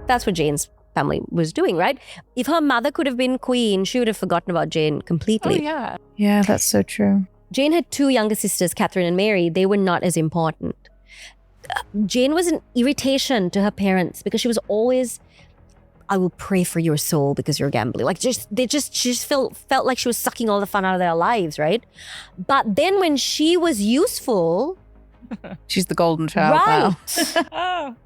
That's what Jane's family was doing, right? If her mother could have been queen, she would have forgotten about Jane completely. Oh, yeah. Yeah, that's so true. Jane had 2 younger sisters, Catherine and Mary. They were not as important. Jane was an irritation to her parents because she was always, I will pray for your soul because you're gambling. Like she just felt like she was sucking all the fun out of their lives, right? But then when she was useful, She's the golden child right? now.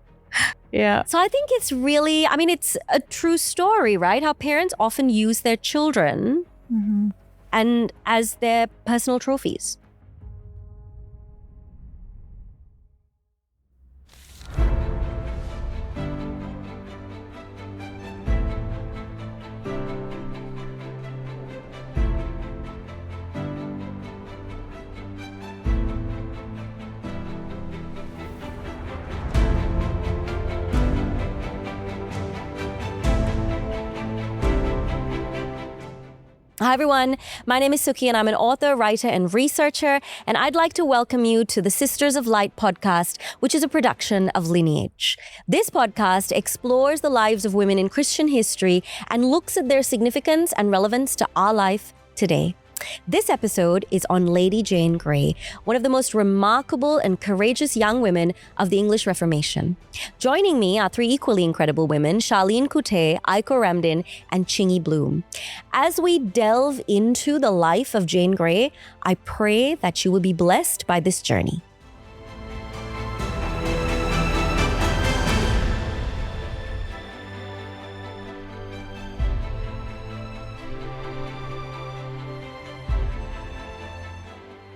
Yeah. So I think it's really, I mean, it's a true story, right? How parents often use their children and as their personal trophies. Hi everyone, my name is Suki and I'm an author, writer, and researcher, and I'd like to welcome you to the Sisters of Light podcast, which is a production of Lineage. This podcast explores the lives of women in Christian history and looks at their significance and relevance to our life today. This episode is on Lady Jane Grey, one of the most remarkable and courageous young women of the English Reformation. Joining me are 3 equally incredible women, Charlene Coutet, Aiko Ramdin, and Chingy Bloom. As we delve into the life of Jane Grey, I pray that you will be blessed by this journey.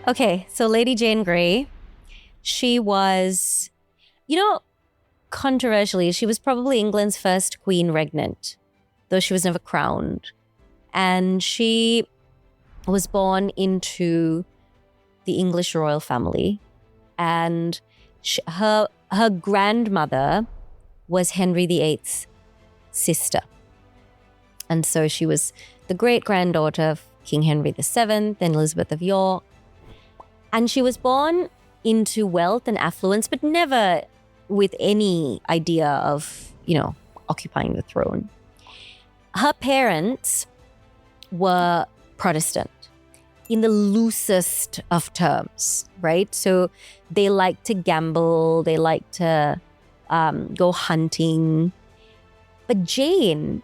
Okay, so Lady Jane Grey, she was, controversially, she was probably England's first queen regnant, though she was never crowned. And she was born into the English royal family. And her grandmother was Henry VIII's sister. And so she was the great-granddaughter of King Henry VII, then Elizabeth of York. And she was born into wealth and affluence, but never with any idea of, occupying the throne. Her parents were Protestant in the loosest of terms, right? So they liked to gamble, they liked to go hunting. But Jane,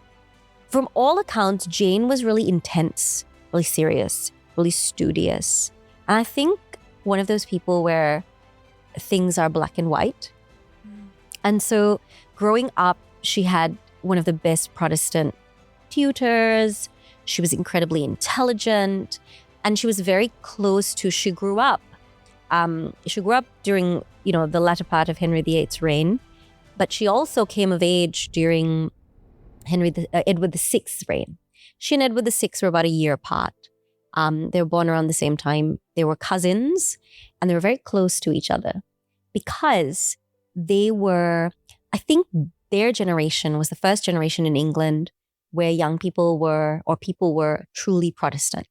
from all accounts, Jane was really intense, really serious, really studious. And I think one of those people where things are black and white. And so growing up, she had one of the best Protestant tutors. She was incredibly intelligent and she was very close to, she grew up during, the latter part of Henry VIII's reign, but she also came of age during Edward VI's reign. She and Edward VI were about a year apart. They were born around the same time. They were cousins and they were very close to each other because they were, I think their generation was the first generation in England where young people were truly Protestant.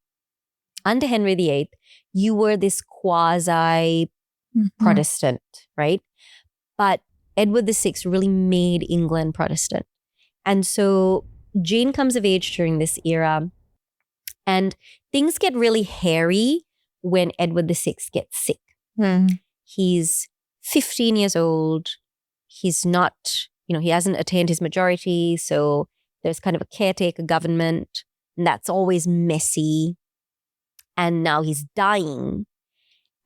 Under Henry VIII, you were this quasi-Protestant, right? But Edward VI really made England Protestant. And so Jane comes of age during this era. And things get really hairy when Edward VI gets sick. He's 15 years old. He's not, he hasn't attained his majority. So there's kind of a caretaker government, and that's always messy. And now he's dying.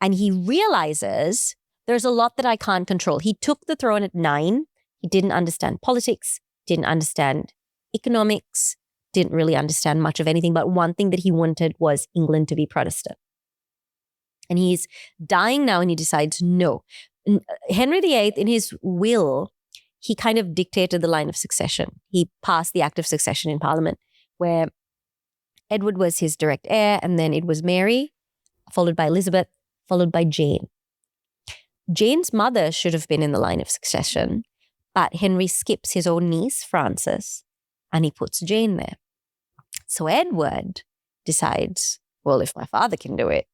And he realizes there's a lot that I can't control. He took the throne at 9. He didn't understand politics, didn't understand economics, didn't really understand much of anything, but one thing that he wanted was England to be Protestant. And he's dying now and he decides, no. Henry VIII, in his will, he kind of dictated the line of succession. He passed the Act of Succession in Parliament, where Edward was his direct heir, and then it was Mary, followed by Elizabeth, followed by Jane. Jane's mother should have been in the line of succession, but Henry skips his own niece, Frances, and he puts Jane there. So Edward decides, well, if my father can do it.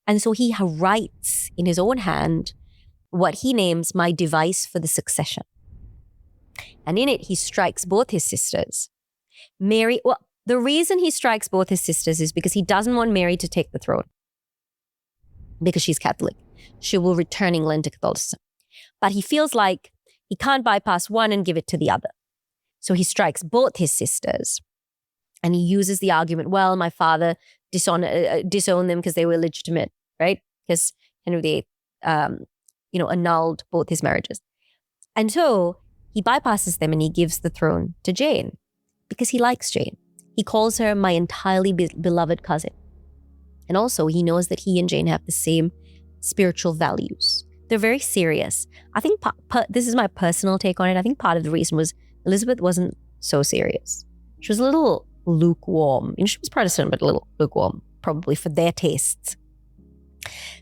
And so he writes in his own hand what he names my device for the succession. And in it, he strikes both his sisters. Mary, well, the reason he strikes both his sisters is because he doesn't want Mary to take the throne because she's Catholic. She will return England to Catholicism. But he feels like he can't bypass one and give it to the other. So he strikes both his sisters. And he uses the argument, well, my father disowned them because they were illegitimate, right? Because Henry VIII, annulled both his marriages. And so he bypasses them and he gives the throne to Jane because he likes Jane. He calls her my entirely beloved cousin. And also he knows that he and Jane have the same spiritual values. They're very serious. I think this is my personal take on it. I think part of the reason was Elizabeth wasn't so serious. She was a little lukewarm. She was Protestant, but a little lukewarm, probably for their tastes.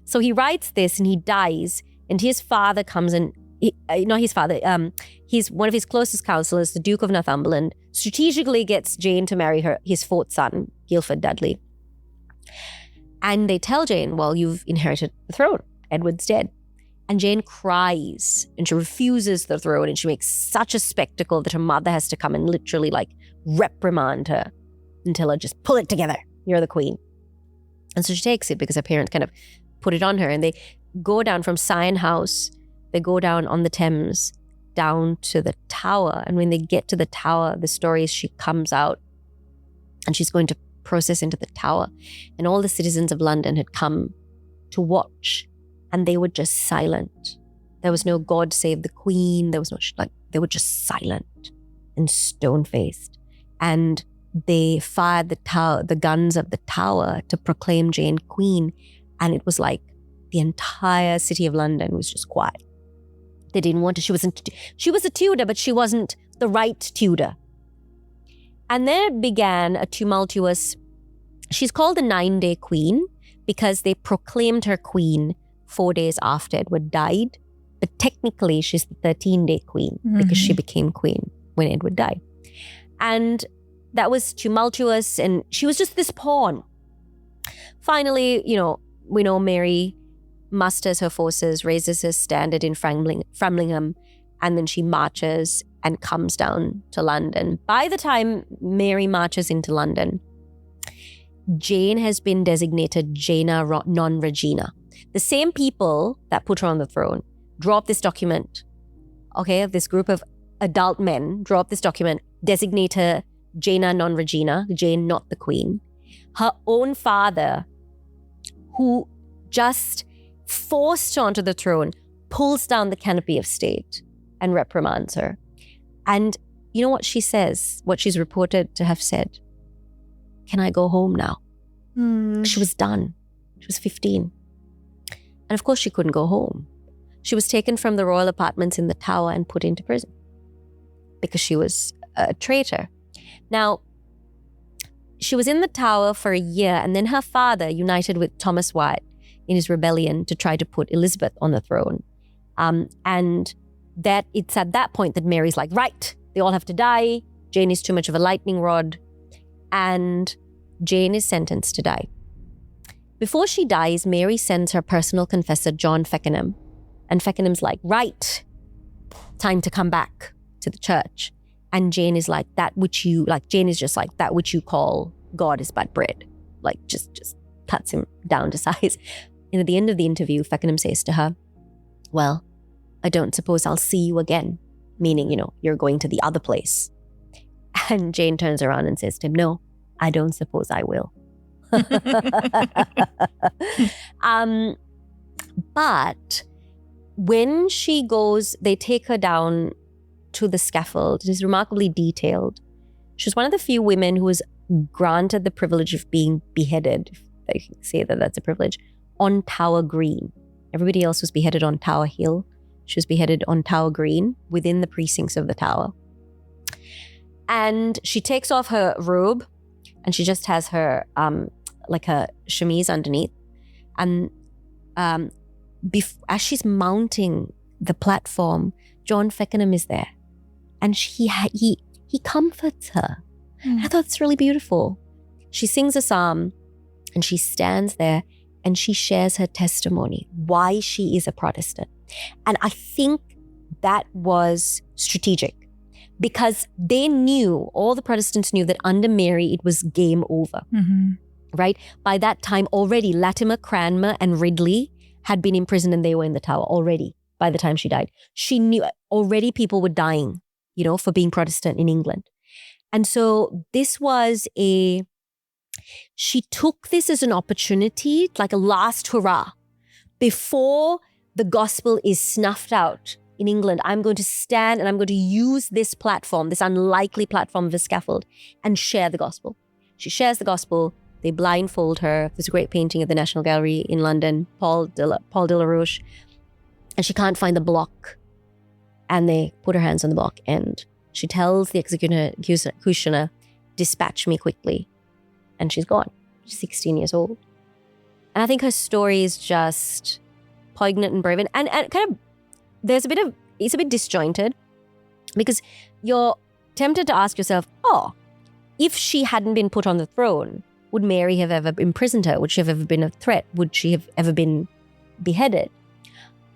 So he writes this and he dies, and his father comes and, he's one of his closest counselors, the Duke of Northumberland, strategically gets Jane to marry his fourth son, Guildford Dudley. And they tell Jane, well, you've inherited the throne. Edward's dead. And Jane cries and she refuses the throne, and she makes such a spectacle that her mother has to come and literally reprimand her and tell her, just pull it together. You're the queen. And so she takes it because her parents kind of put it on her, and they go down from Sion House. They go down on the Thames down to the Tower. And when they get to the Tower, the story is she comes out and she's going to process into the Tower. And all the citizens of London had come to watch, and they were just silent. There was no God save the Queen. There was no, they were just silent and stone-faced. And they fired the guns of the Tower to proclaim Jane Queen. And it was like the entire city of London was just quiet. They didn't want to. She was a Tudor, but she wasn't the right Tudor. And there began a tumultuous, she's called the 9-day queen because they proclaimed her queen 4 days after Edward died. But technically she's the 13-day queen because she became queen when Edward died. And that was tumultuous, and she was just this pawn. Finally, we know Mary musters her forces, raises her standard in Framlingham, and then she marches and comes down to London. By the time Mary marches into London, Jane has been designated Jaina non Regina. The same people that put her on the throne draw up this document, this group of adult men draw up this document, designate her Jaina non Regina, Jane not the queen. Her own father, who just forced her onto the throne, pulls down the canopy of state and reprimands her. And you know what she says, what she's reported to have said? Can I go home now? She was done. She was 15. And of course she couldn't go home. She was taken from the royal apartments in the Tower and put into prison because she was a traitor. Now, she was in the Tower for a year, and then her father united with Thomas Wyatt in his rebellion to try to put Elizabeth on the throne. And that it's at that point that Mary's like, right, they all have to die. Jane is too much of a lightning rod. And Jane is sentenced to die. Before she dies, Mary sends her personal confessor, John Feckenham. And Feckenham's like, right, time to come back to the church. And Jane is like, Jane is just like, that which you call God is but bread. Like, just cuts him down to size. And at the end of the interview, Feckenham says to her, well, I don't suppose I'll see you again. Meaning, you're going to the other place. And Jane turns around and says to him, no, I don't suppose I will. But when she goes, they take her down to the scaffold. It is remarkably detailed. She was one of the few women who was granted the privilege of being beheaded, if they can say that that's a privilege, on Tower Green. Everybody else was beheaded on Tower Hill. She was beheaded on Tower Green within the precincts of the Tower. And she takes off her robe and she just has her, her chemise underneath. And as she's mounting the platform, John Feckenham is there. And he comforts her. I thought it's really beautiful. She sings a psalm and she stands there and she shares her testimony, why she is a Protestant. And I think that was strategic because all the Protestants knew that under Mary, it was game over, right? By that time already, Latimer, Cranmer, and Ridley had been imprisoned and they were in the Tower already by the time she died. She knew already people were dying, for being Protestant in England. And so she took this as an opportunity, like a last hurrah. Before the gospel is snuffed out in England, I'm going to stand and I'm going to use this platform, this unlikely platform of a scaffold, and share the gospel. She shares the gospel. They blindfold her. There's a great painting at the National Gallery in London, Paul de la Roche, and she can't find the block. And they put her hands on the block, and she tells the executioner, dispatch me quickly. And she's gone. She's 16 years old. And I think her story is just poignant and brave. And kind of, it's a bit disjointed, because you're tempted to ask yourself, if she hadn't been put on the throne, would Mary have ever imprisoned her? Would she have ever been a threat? Would she have ever been beheaded?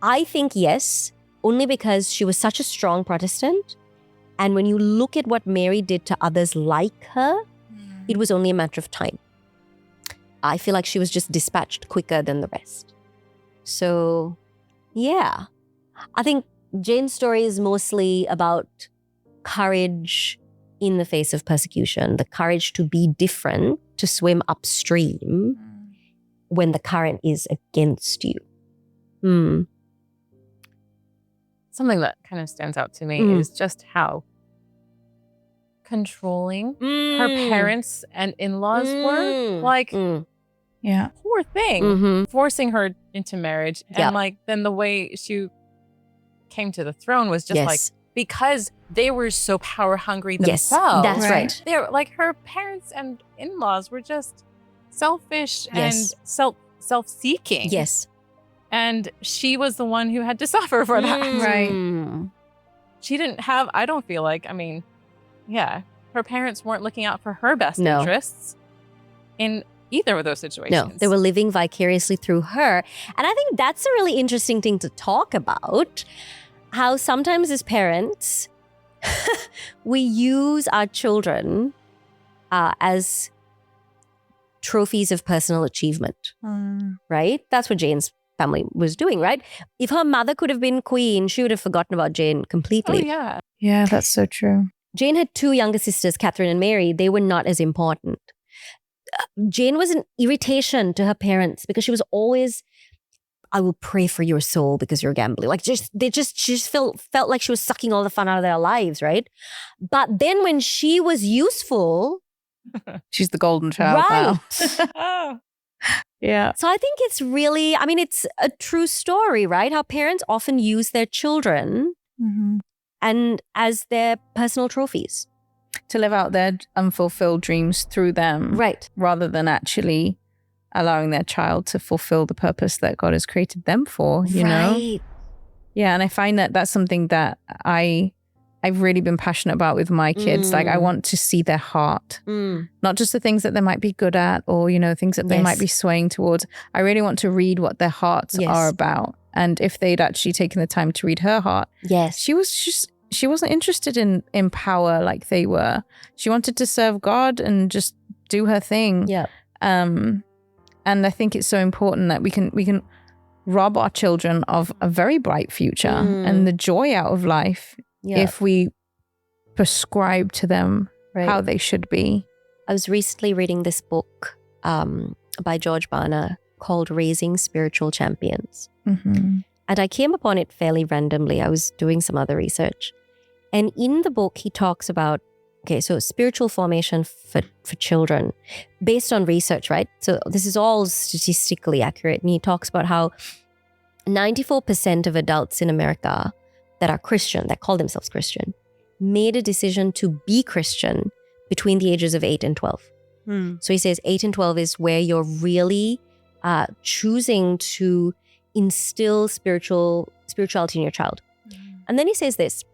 I think yes, only because she was such a strong Protestant. And when you look at what Mary did to others like her, it was only a matter of time. I feel like she was just dispatched quicker than the rest. So, yeah. I think Jane's story is mostly about courage in the face of persecution, the courage to be different, to swim upstream when the current is against you. Something that kind of stands out to me is just how controlling her parents and in-laws were. Like, Yeah. poor thing, forcing her into marriage. And then the way she came to the throne was just because they were so power hungry themselves. That's right. They're like, her parents and in-laws were just selfish and self-seeking. Yes. And she was the one who had to suffer for that. Right. She didn't have, I don't feel like, her parents weren't looking out for her best interests in either of those situations. No, they were living vicariously through her. And I think that's a really interesting thing to talk about. How sometimes as parents, we use our children as trophies of personal achievement, right? That's what Jane's family was doing, right? If her mother could have been queen, she would have forgotten about Jane completely. Oh, yeah. Yeah, that's so true. Jane had two younger sisters, Catherine and Mary. They were not as important. Jane was an irritation to her parents because she was always, I will pray for your soul because you're gambling. Like she just felt like she was sucking all the fun out of their lives, right? But then when she was useful, she's the golden child now. Oh. Yeah. So I think it's really, it's a true story, right? How parents often use their children and as their personal trophies. To live out their unfulfilled dreams through them. Right. Rather than actually allowing their child to fulfill the purpose that God has created them for, you know? Yeah, and I find that that's something that I've really been passionate about with my kids. Like I want to see their heart, not just the things that they might be good at or, things that they might be swaying towards. I really want to read what their hearts are about. And if they'd actually taken the time to read her heart, she wasn't interested in power like they were. She wanted to serve God and just do her thing. Yeah. And I think it's so important that we can rob our children of a very bright future and the joy out of life if we prescribe to them how they should be. I was recently reading this book by George Barna called Raising Spiritual Champions. And I came upon it fairly randomly. I was doing some other research. And in the book, he talks about, so spiritual formation for children based on research, right? So this is all statistically accurate. And he talks about how 94% of adults in America that are Christian, that call themselves Christian, made a decision to be Christian between the ages of 8 and 12. So he says 8 and 12 is where you're really choosing to instill spirituality in your child. And then he says this,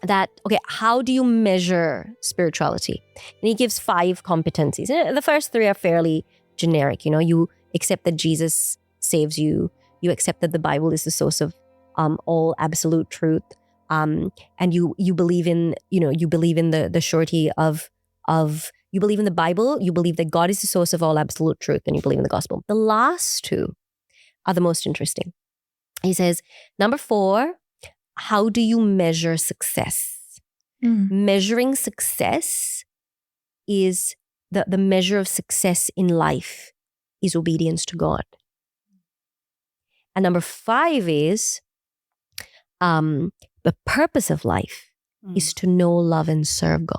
that, how do you measure spirituality? And he gives 5 competencies. The first 3 are fairly generic. You accept that Jesus saves you. You accept that the Bible is the source of all absolute truth. and you believe in, you believe in the surety of you believe in the Bible, you believe that God is the source of all absolute truth, and you believe in the gospel. The last two are the most interesting. He says, number 4, how do you measure success? Measuring success is the measure of success in life is obedience to God. And number 5 is the purpose of life is to know, love, and serve God.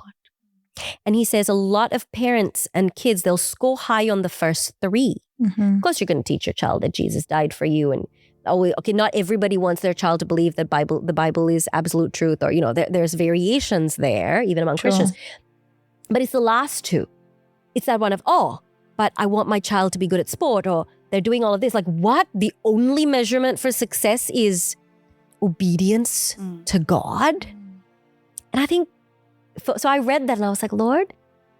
And he says a lot of parents and kids, they'll score high on the first 3. Of course, you're going to teach your child that Jesus died for you. And okay, not everybody wants their child to believe that the Bible is absolute truth, or, there's variations there, even among Christians. But it's the last 2. It's that one of, but I want my child to be good at sport, or they're doing all of this. Like, what? The only measurement for success is obedience to God? And I think, so I read that and I was like, Lord,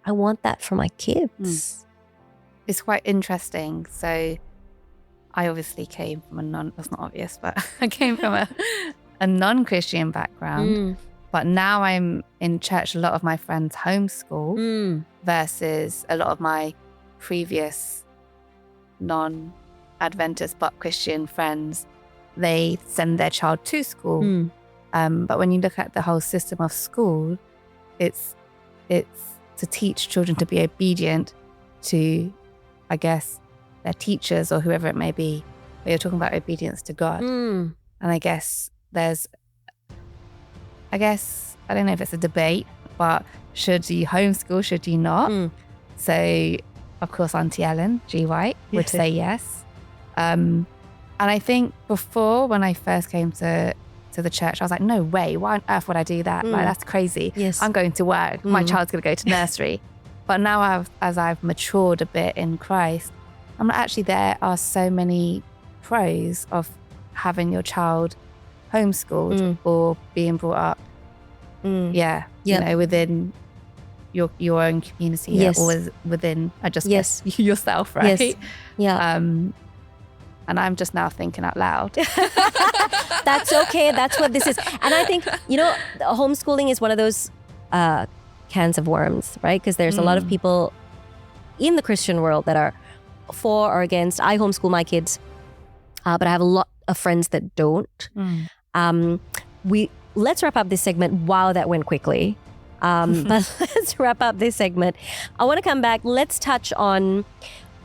I want that for my kids. It's quite interesting. So I obviously came from that's not obvious, but I came from a non-Christian background. But now I'm in church. A lot of my friends homeschool versus a lot of my previous non-Adventist but Christian friends, they send their child to school. But when you look at the whole system of school, it's to teach children to be obedient to, I guess, their teachers or whoever it may be. But you're talking about obedience to God. And I guess I don't know if it's a debate, but should you homeschool, should you not? So, of course, Auntie Ellen, G. White, would say yes. And I think before, when I first came to the church, I was like, no way, why on earth would I do that? Like, that's crazy. I'm going to work. My child's going to go to nursery. But now as I've matured a bit in Christ, I'm like, actually, there are so many pros of having your child homeschooled or being brought up, within your own community or within, guess, yourself, right? And I'm just now thinking out loud. That's okay. That's what this is. And I think, homeschooling is one of those cans of worms, right? Because there's a lot of people in the Christian world that are for or against. I homeschool my kids, but I have a lot of friends that don't. Let's wrap up this segment. Wow, that went quickly. But let's wrap up this segment. I want to come back. Let's touch on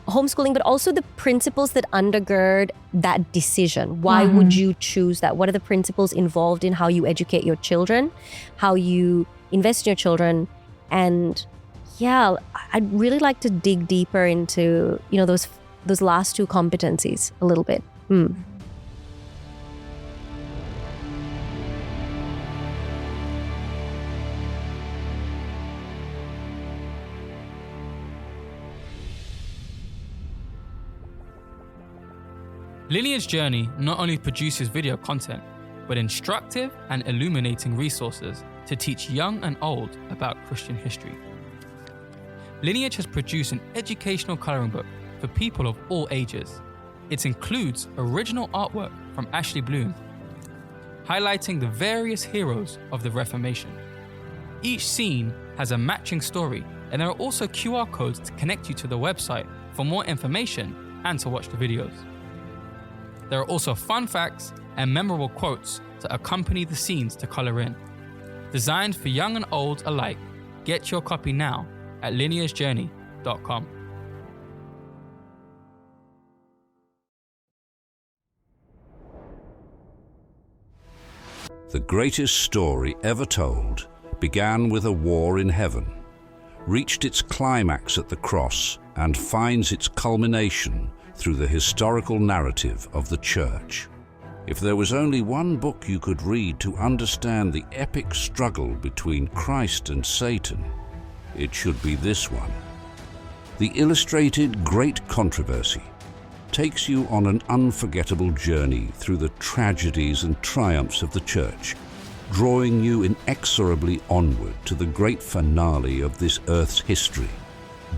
homeschooling, but also the principles that undergird that decision. Why would you choose that? What are the principles involved in how you educate your children, how you invest in your children? And I'd really like to dig deeper into, those last 2 competencies a little bit. Lineage Journey not only produces video content, but instructive and illuminating resources to teach young and old about Christian history. Lineage has produced an educational coloring book for people of all ages. It includes original artwork from Ashley Bloom, highlighting the various heroes of the Reformation. Each scene has a matching story, and there are also QR codes to connect you to the website for more information and to watch the videos. There are also fun facts and memorable quotes to accompany the scenes to color in. Designed for young and old alike, get your copy now at lineagejourney.com. The greatest story ever told began with a war in heaven, reached its climax at the cross, and finds its culmination through the historical narrative of the Church. If there was only one book you could read to understand the epic struggle between Christ and Satan, it should be this one. The illustrated Great Controversy takes you on an unforgettable journey through the tragedies and triumphs of the Church, drawing you inexorably onward to the great finale of this earth's history,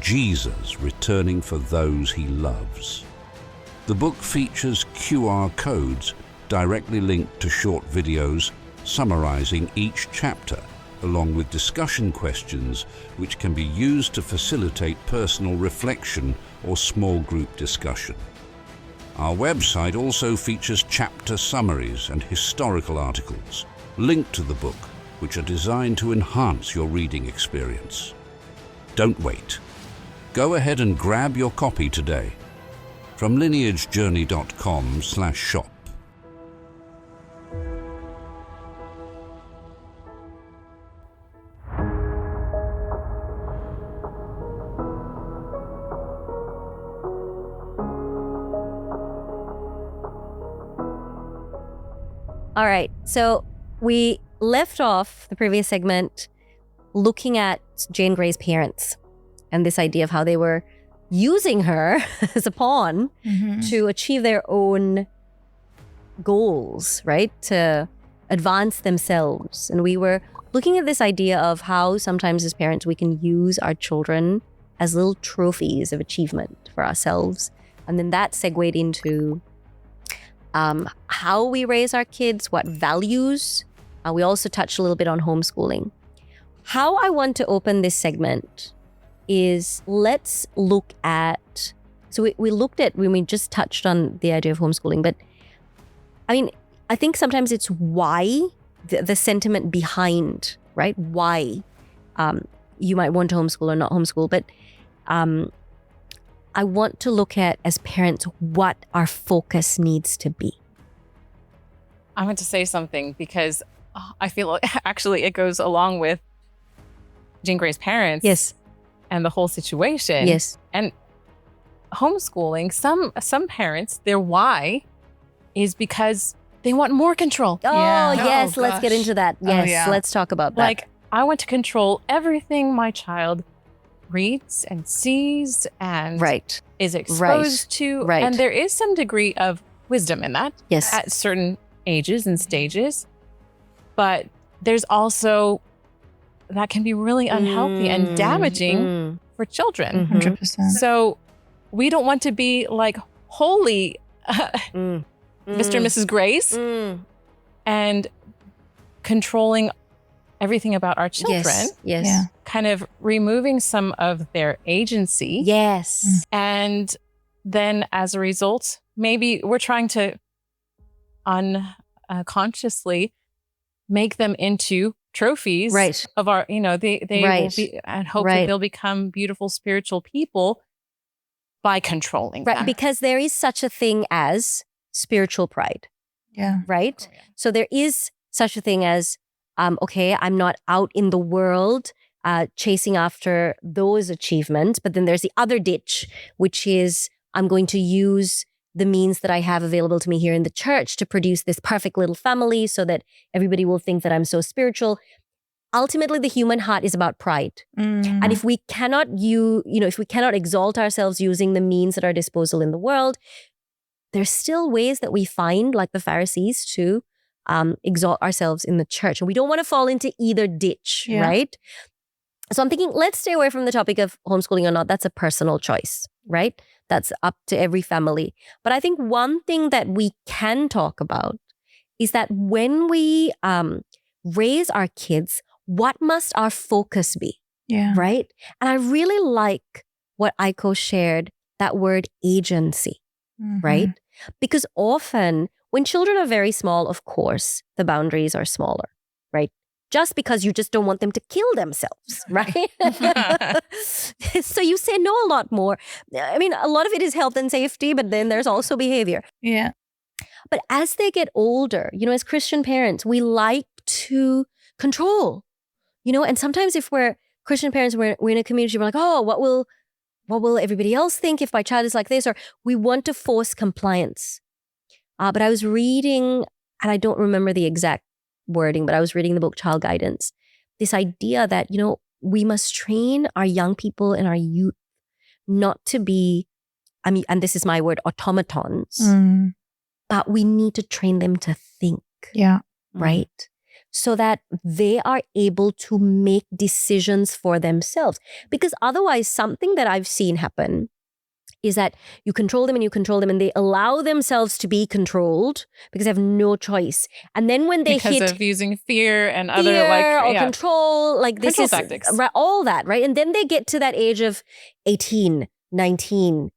Jesus returning for those he loves. The book features QR codes directly linked to short videos, summarizing each chapter, along with discussion questions which can be used to facilitate personal reflection or small group discussion. Our website also features chapter summaries and historical articles linked to the book, which are designed to enhance your reading experience. Don't wait. Go ahead and grab your copy today from lineagejourney.com/shop. All right, so we left off the previous segment looking at Jane Grey's parents and this idea of how they were using her as a pawn to achieve their own goals, right? To advance themselves. And we were looking at this idea of how sometimes as parents we can use our children as little trophies of achievement for ourselves. And then that segued into how we raise our kids, what values. We also touched a little bit on homeschooling. How I want to open this segment is let's look at, so we looked at, when we just touched on the idea of homeschooling, but I mean, I think sometimes it's why, the sentiment behind, right? Why you might want to homeschool or not homeschool, but I want to look at, as parents, what our focus needs to be. I want to say something because I feel like actually it goes along with Jane Grey's parents. Yes. And the whole situation. Yes. And homeschooling, some parents, their why is because they want more control. Oh, Yeah. yes. Oh, let's get gosh. into that. Yes. yeah. Let's talk about that. Like, I want to control everything my child reads and sees and right. is exposed to. Right. And there is some degree of wisdom in that Yes. at certain ages and stages. But there's also, that can be really unhealthy and damaging for children. 100%. So we don't want to be like holy Mr. and Mrs. Grace and controlling everything about our children, Yes. Yeah. kind of removing some of their agency. Yes. And then as a result, maybe we're trying to unconsciously make them into trophies Right. of our, they Right. will be, and hope Right. that they'll become beautiful spiritual people by controlling Right. them. Because there is such a thing as spiritual pride, Yeah. right? Oh, yeah. So there is such a thing as, okay, I'm not out in the world chasing after those achievements, but then there's the other ditch, which is I'm going to use the means that I have available to me here in the church to produce this perfect little family so that everybody will think that I'm so spiritual. Ultimately, the human heart is about pride. And if we cannot if we cannot exalt ourselves using the means at our disposal in the world, there's still ways that we find, like the Pharisees, to exalt ourselves in the church. And we don't want to fall into either ditch, Yeah. right? So I'm thinking, let's stay away from the topic of homeschooling or not. That's a personal choice, right? That's up to every family. But I think one thing that we can talk about is that when we raise our kids, what must our focus be, Yeah. right? And I really like what Aiko shared, that word agency, right? Because often when children are very small, of course, the boundaries are smaller, right? Just because you just don't want them to kill themselves, right? So you say no a lot more. I mean, a lot of it is health and safety, but then there's also behavior. Yeah. But as they get older, as Christian parents, we like to control, and sometimes if we're Christian parents, we're in a community, we're like, oh, what will everybody else think if my child is like this? Or we want to force compliance. But I was reading, and I don't remember the exact wording, but I was reading the book Child Guidance. This idea that, we must train our young people and our youth not to be, and this is my word, automatons, but we need to train them to think. Yeah. Right? So that they are able to make decisions for themselves. Because otherwise, something that I've seen happen is that you control them and they allow themselves to be controlled because they have no choice. And then when they because of using fear and other control, like this control is tactics. All that, right? And then they get to that age of 18, 19,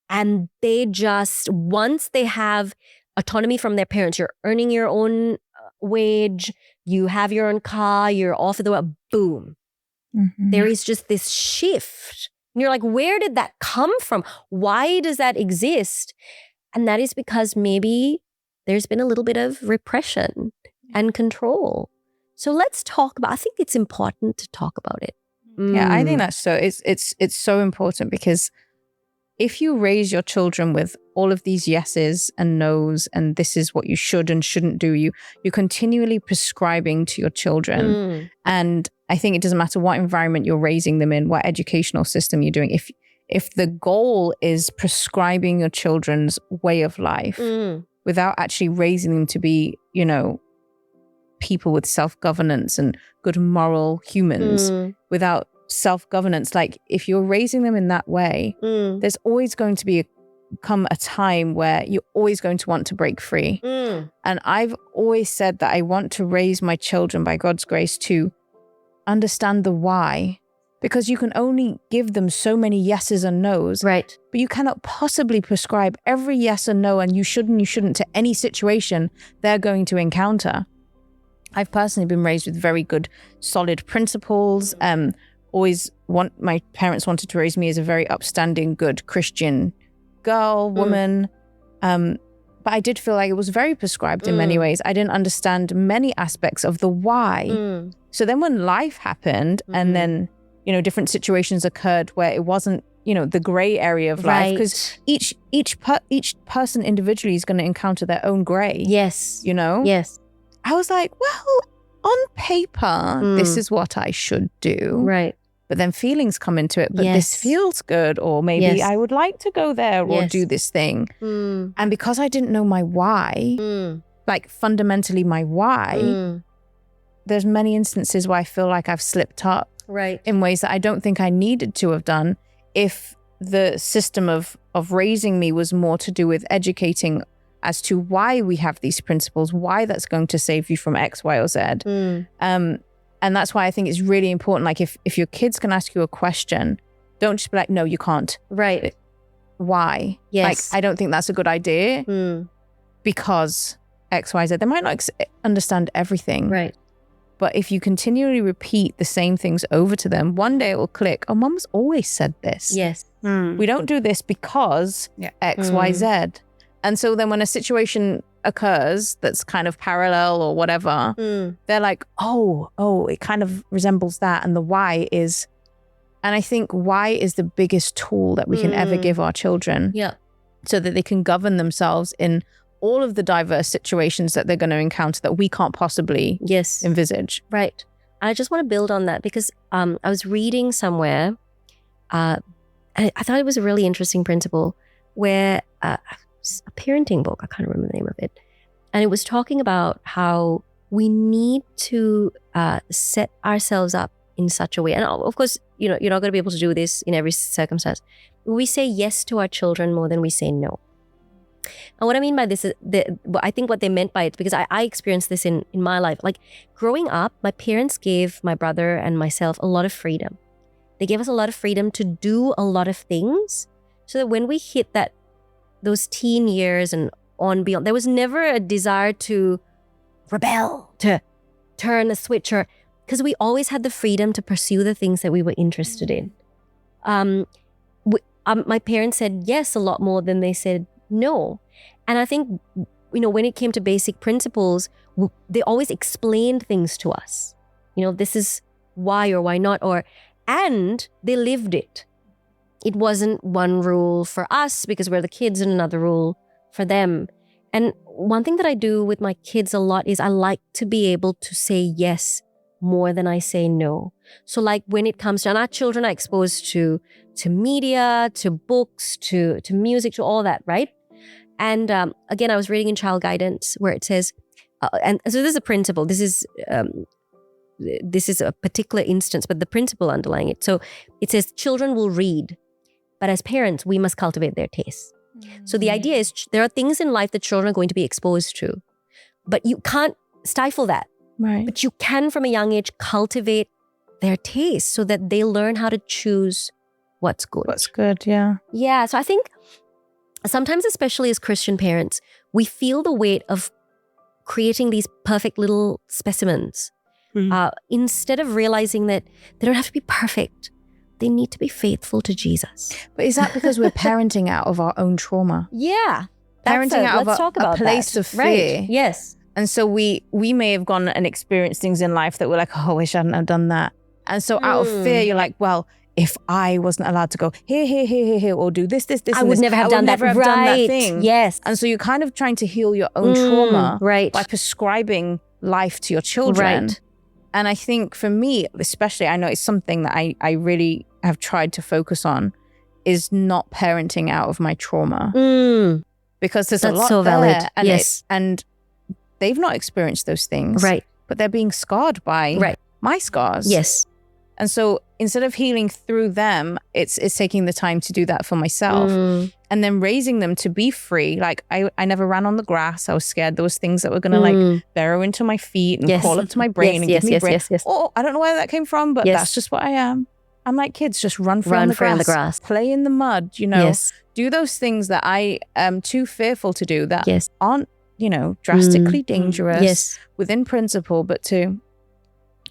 and they just, once they have autonomy from their parents, you're earning your own wage, you have your own car, you're off of the web, boom. Mm-hmm. There is just this shift. And you're like, where did that come from? Why does that exist? And that is because maybe there's been a little bit of repression and control. So let's talk about, I think it's important to talk about it. Yeah, I think that's so, it's so important, because if you raise your children with all of these yeses and nos, and this is what you should and shouldn't do, you're continually prescribing to your children. And I think it doesn't matter what environment you're raising them in, what educational system you're doing. If the goal is prescribing your children's way of life without actually raising them to be, people with self-governance and good moral humans, without self-governance, like if you're raising them in that way, there's always going to come a time where you're always going to want to break free. And I've always said that I want to raise my children by God's grace to understand the why, because you can only give them so many yeses and nos, right? But you cannot possibly prescribe every yes and no and you shouldn't to any situation they're going to encounter. I've personally been raised with very good solid principles. My parents wanted to raise me as a very upstanding, good Christian girl, woman. But I did feel like it was very prescribed in many ways. I didn't understand many aspects of the why. So then when life happened and then, different situations occurred where it wasn't, the gray area of life, because each person individually is going to encounter their own gray. Yes. Yes. I was like, well, on paper, this is what I should do. Right. But then feelings come into it. But this feels good. Or maybe I would like to go there or do this thing. And because I didn't know my why, like fundamentally my why, there's many instances where I feel like I've slipped up in ways that I don't think I needed to have done if the system of raising me was more to do with educating as to why we have these principles, why that's going to save you from X, Y, or Z. And that's why I think it's really important. Like if your kids can ask you a question, don't just be like, no, you can't. Right. Why? Yes. Like, I don't think that's a good idea because X, Y, Z. They might not understand everything. Right. But if you continually repeat the same things over to them, one day it will click. Oh, Mum's always said this. Yes. We don't do this because X, Y, Z. And so then when a situation occurs that's kind of parallel or whatever, they're like, oh, it kind of resembles that. And the why is, and I think why is the biggest tool that we can ever give our children. Yeah. So that they can govern themselves in all of the diverse situations that they're going to encounter that we can't possibly envisage. Right. I just want to build on that because I was reading somewhere, and I thought it was a really interesting principle where a parenting book, I can't remember the name of it, and it was talking about how we need to set ourselves up in such a way. And of course, you're not going to be able to do this in every circumstance. We say yes to our children more than we say no. And what I mean by this is, I think what they meant by it, because I experienced this in my life. Like growing up, my parents gave my brother and myself a lot of freedom. They gave us a lot of freedom to do a lot of things so that when we hit those teen years and on beyond, there was never a desire to rebel, to turn the switch, or because we always had the freedom to pursue the things that we were interested in. My parents said yes a lot more than they said no. And I think, when it came to basic principles, they always explained things to us. This is why or why not, and they lived it. It wasn't one rule for us because we're the kids and another rule for them. And one thing that I do with my kids a lot is I like to be able to say yes more than I say no. So like when it comes to, and our children are exposed to media, to books, to music, to all that, right? And again, I was reading in Child Guidance where it says, and so this is a principle. This is a particular instance, but the principle underlying it. So it says children will read but as parents, we must cultivate their tastes. So the idea is there are things in life that children are going to be exposed to, but you can't stifle that. Right. But you can, from a young age, cultivate their taste so that they learn how to choose what's good. What's good, yeah. Yeah, so I think sometimes, especially as Christian parents, we feel the weight of creating these perfect little specimens instead of realizing that they don't have to be perfect. They need to be faithful to Jesus. But is that because we're parenting out of our own trauma? Yeah. Parenting out let's talk of about a place that. of fear. Right. Yes. And so we may have gone and experienced things in life that we're like, oh, I wish I hadn't have done that. And so out of fear, you're like, well, if I wasn't allowed to go here, or do this, I would never have done that. Done that thing. Yes. And so you're kind of trying to heal your own trauma right. by prescribing life to your children. Right. And I think for me, especially, I know it's something that I really have tried to focus on is not parenting out of my trauma. Because there's a lot so there. valid. And yes. And they've not experienced those things. Right. But they're being scarred by my scars. Yes. And so instead of healing through them, it's taking the time to do that for myself. And then raising them to be free. Like I never ran on the grass. I was scared there was things that were going to like burrow into my feet and crawl up to my brain and give me brain. Oh, I don't know where that came from, but that's just what I am. I'm like, kids, just run free on the grass. Play in the mud, you know. Do those things that I am too fearful to do that aren't, you know, drastically dangerous within principle, but to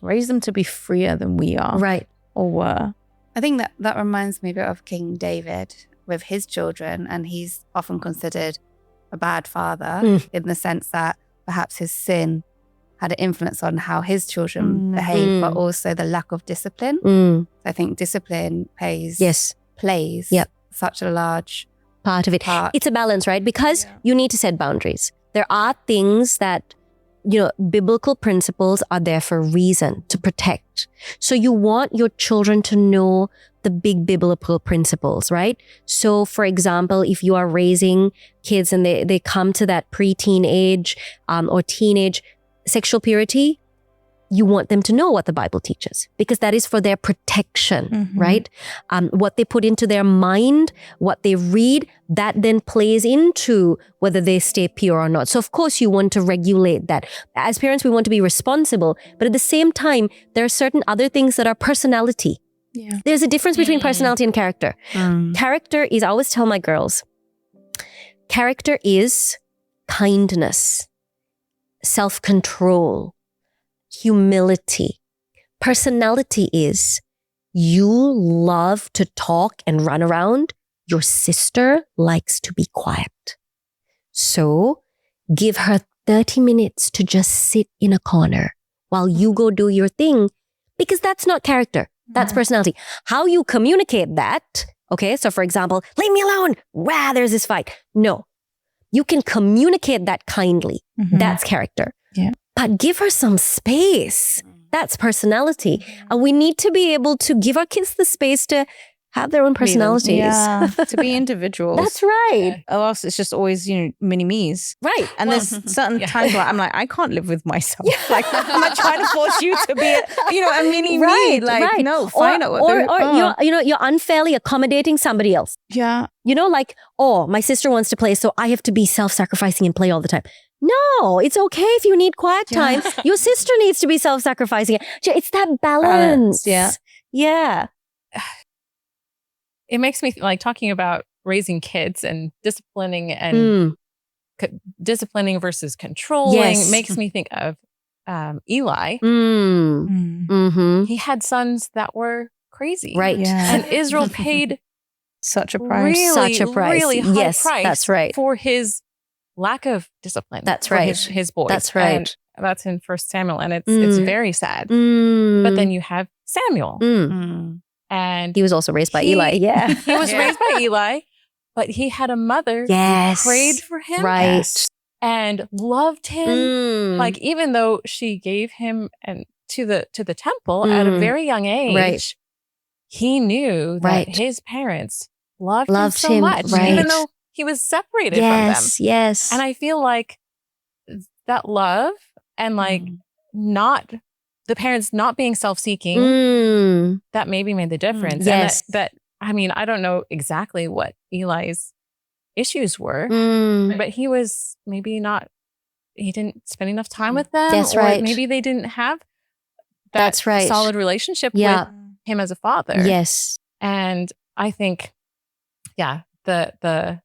raise them to be freer than we are. Right. Or were. I think that reminds me a bit of King David with his children, and he's often considered a bad father in the sense that perhaps his sin had an influence on how his children behave, but also the lack of discipline. I think discipline plays such a large part of it. It's a balance, right? Because you need to set boundaries. There are things that, you know, biblical principles are there for a reason, to protect. So you want your children to know the big biblical principles, right? So for example, if you are raising kids and they come to that preteen age or teenage, sexual purity, you want them to know what the Bible teaches because that is for their protection, right? What they put into their mind, what they read, that then plays into whether they stay pure or not. So of course you want to regulate that. As parents, we want to be responsible, but at the same time, there are certain other things that are personality. Yeah. There's a difference between personality and character. Character is, I always tell my girls, character is kindness, self-control, humility. Personality is you love to talk and run around. Your sister likes to be quiet. So give her 30 minutes to just sit in a corner while you go do your thing, because that's not character. That's personality. How you communicate that, okay? So for example, leave me alone. Wow, there's this fight. No, you can communicate that kindly. That's character. Yeah. But give her some space. That's personality. And we need to be able to give our kids the space to have their own personalities. Yeah, to be individuals. That's right. Or else it's just always, you know, mini-me's. Right. And there's certain times where I'm like, I can't live with myself. Like, I'm not trying to force you to be, a mini-me. Like, no, find out what you're unfairly accommodating somebody else. Yeah. You know, like, oh, my sister wants to play, so I have to be self-sacrificing and play all the time. No, it's okay if you need quiet time. Your sister needs to be self-sacrificing. It's that balance. Yeah. It makes me like talking about raising kids and disciplining and disciplining versus controlling makes me think of Eli. He had sons that were crazy. Right. Yeah. And Israel paid such a price. Really high price that's right. for his lack of discipline. That's right. His boys. That's right. And that's in 1 Samuel, and it's very sad. But then you have Samuel. And he was also raised by Eli. Yeah. He was raised by Eli, but he had a mother who prayed for him. Right. And loved him. Like, even though she gave him to the temple at a very young age, he knew that his parents loved him so much, even though he was separated from them. Yes. And I feel like that love and like the parents not being self-seeking, that maybe made the difference. Yes. And that I mean, I don't know exactly what Eli's issues were, but he was maybe not, he didn't spend enough time with them. That's or right. Maybe they didn't have that That's right. solid relationship with him as a father. Yes. And I think, the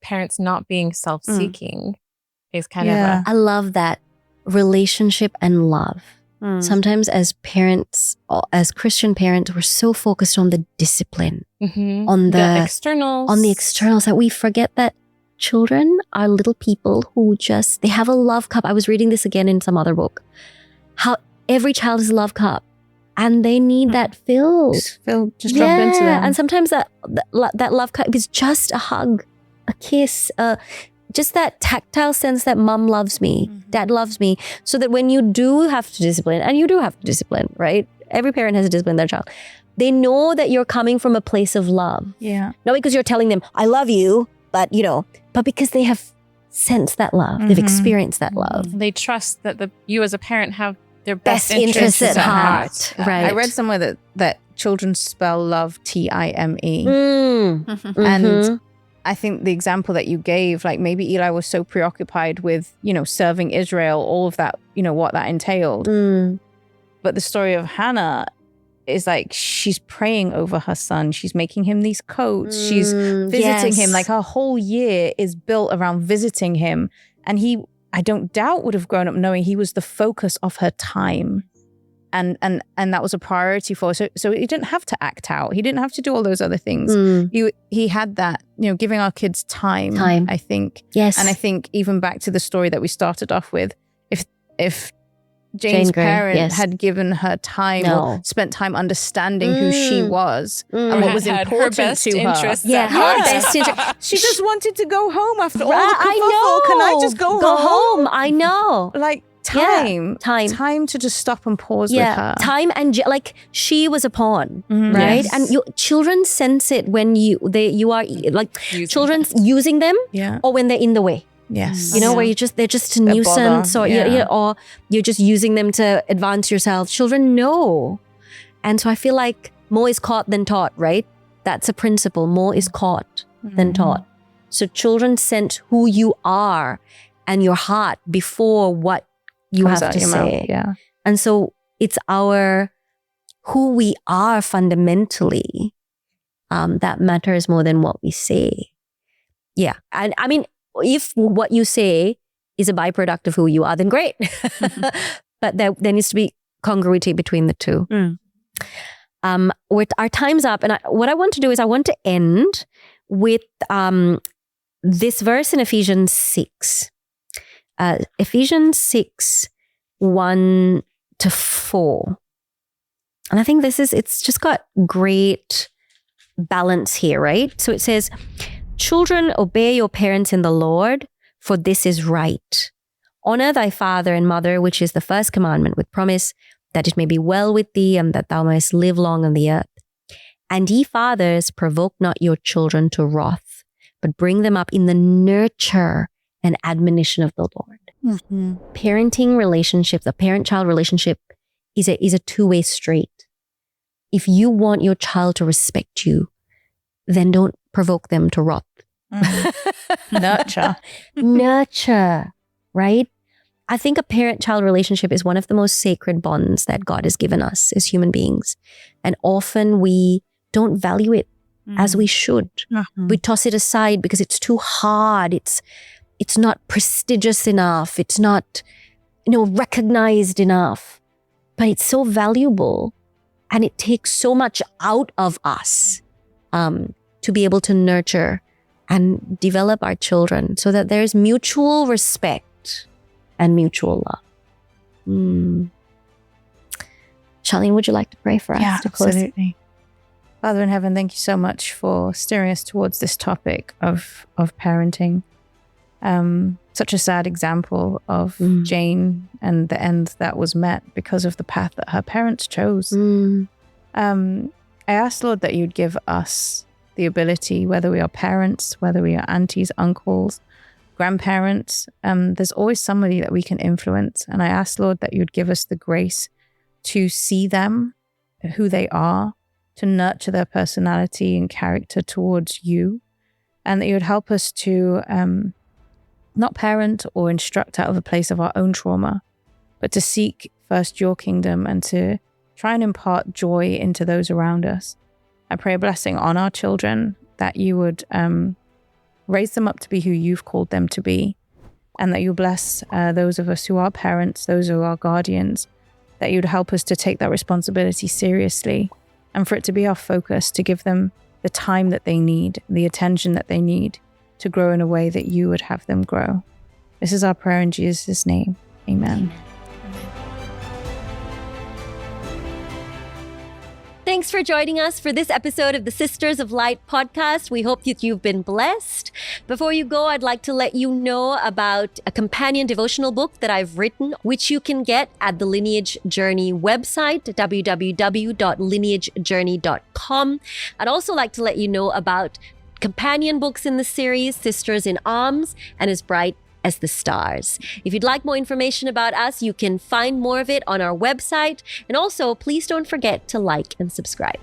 parents not being self-seeking is kind of I love that relationship and love. Sometimes as parents, as Christian parents, we're so focused on the discipline, on the externals, that we forget that children are little people who they have a love cup. I was reading this again in some other book. How every child is a love cup and they need that filled. Just drop into them. And sometimes that love cup is just a hug, a kiss, just that tactile sense that mom loves me, dad loves me, so that when you do have to discipline, and you do have to discipline, right? Every parent has to discipline their child. They know that you're coming from a place of love. Yeah. Not because you're telling them, I love you, but but because they have sensed that love. They've experienced that love. They trust that you as a parent have their Best interests at heart. Right. I read somewhere that children spell love Time. And I think the example that you gave, like maybe Eli was so preoccupied with, serving Israel, all of that, what that entailed. But the story of Hannah is like, she's praying over her son. She's making him these coats. She's visiting him. Like her whole year is built around visiting him. And he, I don't doubt, would have grown up knowing he was the focus of her time. And that was a priority for her. So he didn't have to act out. He didn't have to do all those other things. He had that, giving our kids time, I think. Yes. And I think even back to the story that we started off with, if Jane's parent had given her time or spent time understanding who she was and what was important to her. Her best interest. She just wanted to go home after all the kerfuffle. Can I just go home? I know. Like, time to just stop and pause with her. Time and like she was a pawn, right? Yes. And children sense it when you are like children using them, or when they're in the way. Yes, where they're just a nuisance, or or you're just using them to advance yourself. Children know, and so I feel like more is caught than taught, right? That's a principle. More is caught than taught. So children sense who you are and your heart before what you have to say. And so it's who we are fundamentally that matters more than what we say. Yeah. And I mean, if what you say is a byproduct of who you are, then great. But there needs to be congruity between the two. With our time's up. And what I want to do is I want to end with this verse in Ephesians 6. Ephesians 6, 1-4. And I think it's just got great balance here, right? So it says, children, obey your parents in the Lord, for this is right. Honor thy father and mother, which is the first commandment, with promise that it may be well with thee and that thou mayest live long on the earth. And ye fathers, provoke not your children to wrath, but bring them up in the nurture and admonition of the Lord. Parenting relationships, a parent-child relationship is a two-way street. If you want your child to respect you, then don't provoke them to wrath. Nurture, right? I think a parent-child relationship is one of the most sacred bonds that God has given us as human beings. And often we don't value it as we should. We toss it aside because it's too hard. It's not prestigious enough. It's not, recognized enough. But it's so valuable, and it takes so much out of us to be able to nurture and develop our children so that there's mutual respect and mutual love. Charlene, would you like to pray for us to close? Absolutely. Father in heaven, thank you so much for steering us towards this topic of parenting. Such a sad example of Jane and the end that was met because of the path that her parents chose. I ask, Lord, that you'd give us the ability, whether we are parents, whether we are aunties, uncles, grandparents, there's always somebody that we can influence. And I ask, Lord, that you'd give us the grace to see them, who they are, to nurture their personality and character towards you, and that you would help us to not parent or instruct out of a place of our own trauma, but to seek first your kingdom and to try and impart joy into those around us. I pray a blessing on our children, that you would raise them up to be who you've called them to be, and that you bless those of us who are parents, those who are guardians, that you would help us to take that responsibility seriously, and for it to be our focus, to give them the time that they need, the attention that they need to grow in a way that you would have them grow. This is our prayer in Jesus' name. Amen. Thanks for joining us for this episode of the Sisters of Light podcast. We hope that you've been blessed. Before you go, I'd like to let you know about a companion devotional book that I've written, which you can get at the Lineage Journey website, www.lineagejourney.com. I'd also like to let you know about companion books in the series, Sisters in Arms and As Bright as the Stars. If you'd like more information about us, you can find more of it on our website. And also, please don't forget to like and subscribe.